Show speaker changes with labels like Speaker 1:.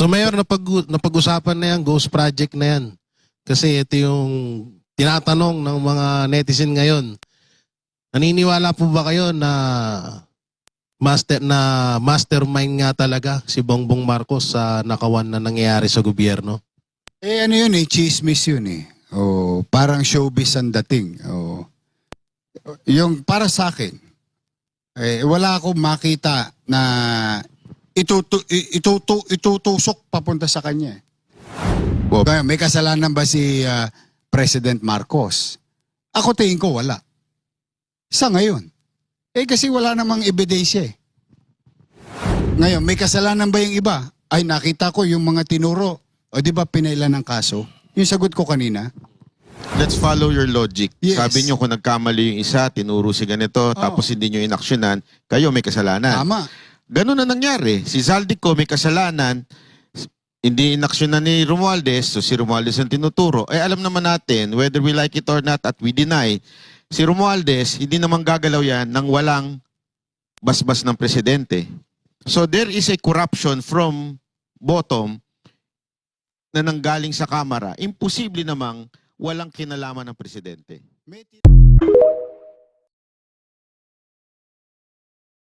Speaker 1: So Mayor, napag-usapan na yan, Ghost Project na yan. Kasi ito yung tinatanong ng mga netizen ngayon. Naniniwala po ba kayo na mastermind nga talaga si Bongbong Marcos sa nakawan na nangyayari sa gobyerno?
Speaker 2: Eh ano yun eh, chismis yun eh. Oh, parang showbiz ang dating. Oh. Yung para sa akin, wala akong makita na itutusok papunta sa kanya. May kasalanan ba si President Marcos? Ako tingin ko wala. Sa ngayon. Kasi wala namang ebidensya eh. Ngayon, may kasalanan ba yung iba? Ay, nakita ko yung mga tinuro. O di ba pinailan ng kaso? Yung sagot ko kanina.
Speaker 3: Let's follow your logic.
Speaker 2: Yes.
Speaker 3: Sabi nyo kung nagkamali yung isa, tinuro si ganito, tapos hindi nyo inaksyonan, kayo may kasalanan.
Speaker 2: Tama.
Speaker 3: Ganun na nangyari. Si Zaldico may kasalanan, hindi inaksyonan ni Romualdez, so si Romualdez ang tinuturo. Alam naman natin, whether we like it or not at we deny, si Romualdez, hindi naman gagalaw yan nang walang basbas ng presidente. So there is a corruption from bottom na nanggaling sa Kamara. Imposible namang walang kinalaman ng presidente.